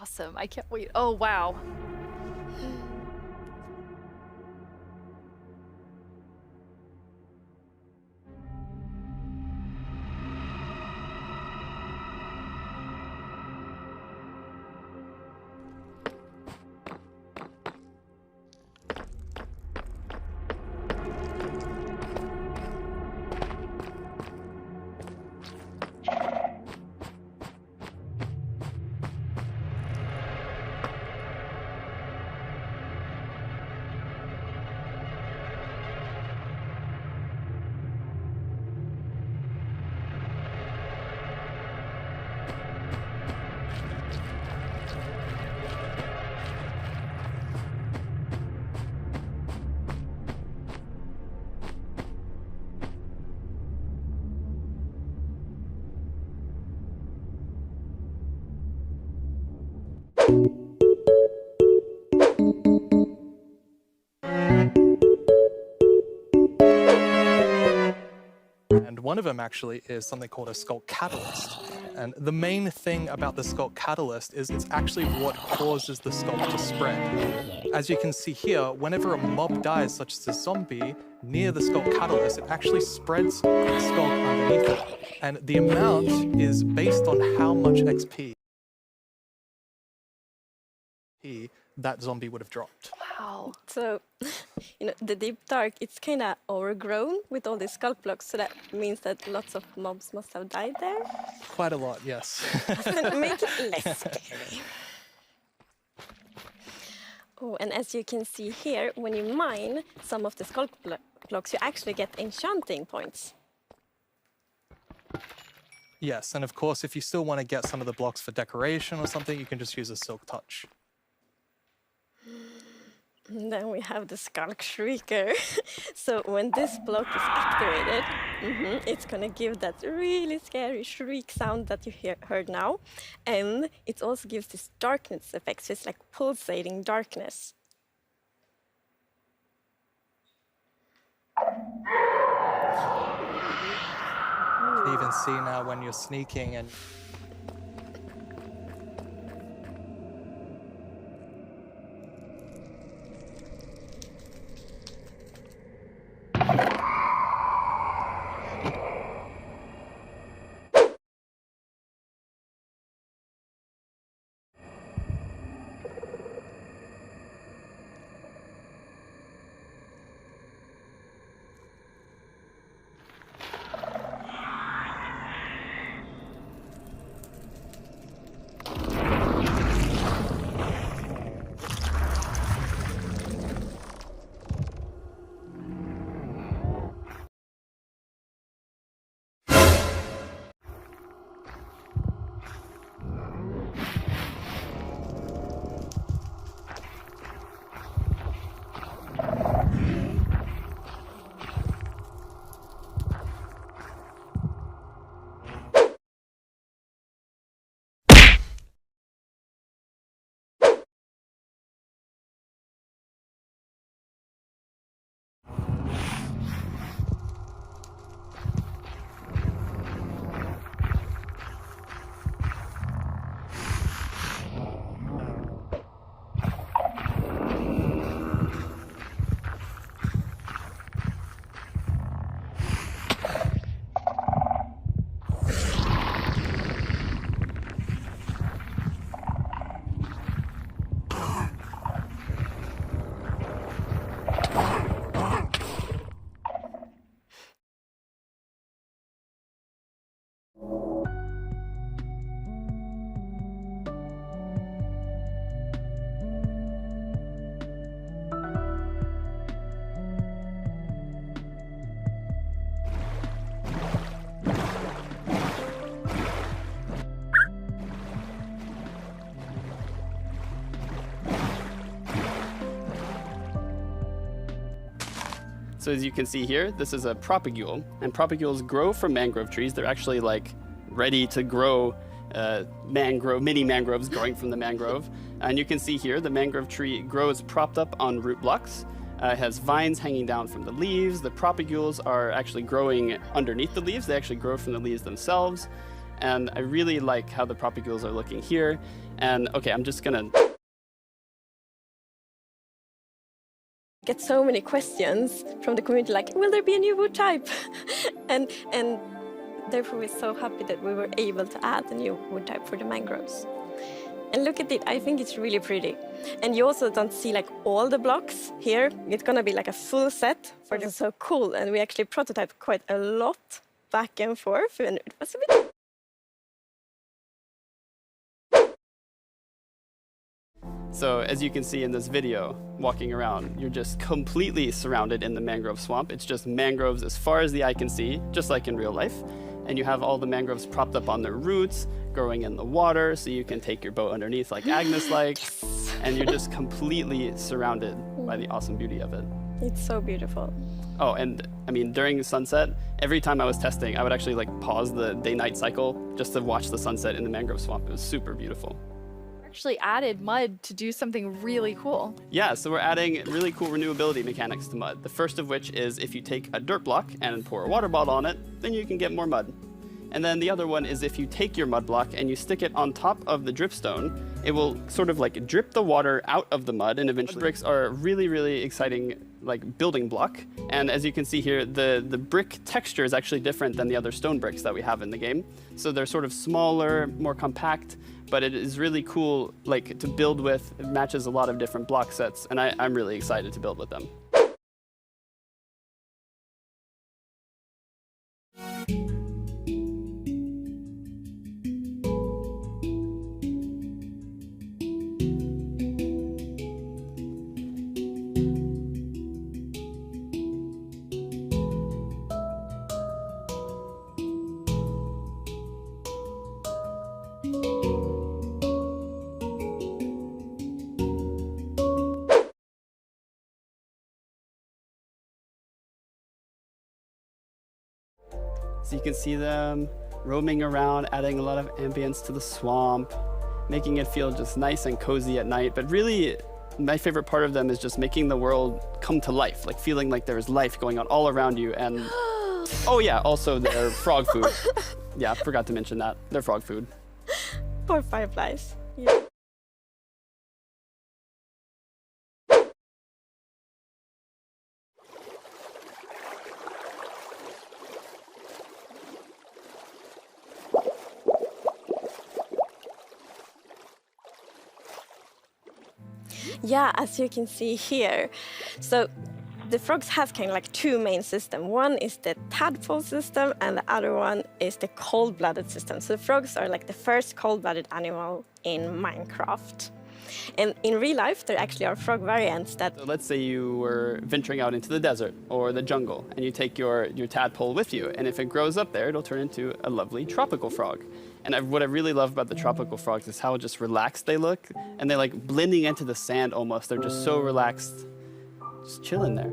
Awesome. I can't wait. Oh, wow. And one of them actually is something called a sculk catalyst. And the main thing about the sculk catalyst is it's actually what causes the sculk to spread. As you can see here, whenever a mob dies, such as a zombie, near the sculk catalyst, it actually spreads the sculk underneath it. And the amount is based on how much XP that zombie would have dropped. Wow. So, the deep dark, it's kind of overgrown with all these skull blocks, so that means that lots of mobs must have died there. Quite a lot, yes. Doesn't make it less scary. Oh, and as you can see here, when you mine some of the skull blocks, you actually get enchanting points. Yes, and of course, if you still want to get some of the blocks for decoration or something, you can just use a silk touch. And then we have the Skulk Shrieker. So when this block is activated, it's gonna give that really scary shriek sound that you heard now. And it also gives this darkness effect, so it's like pulsating darkness. You can even see now when you're sneaking and So as you can see here, this is a propagule, and propagules grow from mangrove trees. They're actually like ready to grow mini mangroves growing from the mangrove. And you can see here the mangrove tree grows propped up on root blocks. It has vines hanging down from the leaves. The propagules are actually growing underneath the leaves. They actually grow from the leaves themselves. And I really like how the propagules are looking here. And okay, I'm just gonna get so many questions from the community like, will there be a new wood type? and therefore we're so happy that we were able to add a new wood type for the mangroves. And look at it, I think it's really pretty. And you also don't see like all the blocks here. It's gonna be like a full set for them. So cool. And we actually prototyped quite a lot back and forth, and it was a bit. So as you can see in this video, walking around, you're just completely surrounded in the mangrove swamp. It's just mangroves as far as the eye can see, just like in real life. And you have all the mangroves propped up on their roots, growing in the water, so you can take your boat underneath like Agnes likes. And you're just completely surrounded by the awesome beauty of it. It's so beautiful. Oh, and I mean, during sunset, every time I was testing, I would actually like pause the day-night cycle just to watch the sunset in the mangrove swamp. It was super beautiful. Actually added mud to do something really cool. Yeah, so we're adding really cool renewability mechanics to mud. The first of which is if you take a dirt block and pour a water bottle on it, then you can get more mud. And then the other one is if you take your mud block and you stick it on top of the dripstone, it will sort of like drip the water out of the mud, and eventually bricks are a really, really exciting like building block. And as you can see here, the brick texture is actually different than the other stone bricks that we have in the game. So they're sort of smaller, more compact, but it is really cool like to build with. It matches a lot of different block sets, and I'm really excited to build with them. So you can see them roaming around, adding a lot of ambience to the swamp, making it feel just nice and cozy at night. But really, my favorite part of them is just making the world come to life, like feeling like there's life going on all around you. And oh yeah, also they're frog food. Yeah, I forgot to mention that. They're frog food. Poor fireflies. Yeah. Yeah, as you can see here. So the frogs have kind of like two main systems. One is the tadpole system and the other one is the cold-blooded system. So the frogs are like the first cold-blooded animal in Minecraft. And in real life, there actually are frog variants that... So let's say you were venturing out into the desert or the jungle and you take your tadpole with you, and if it grows up there, it'll turn into a lovely tropical frog. And what I really love about the tropical frogs is how just relaxed they look, and they're like blending into the sand almost. They're just so relaxed, just chilling there.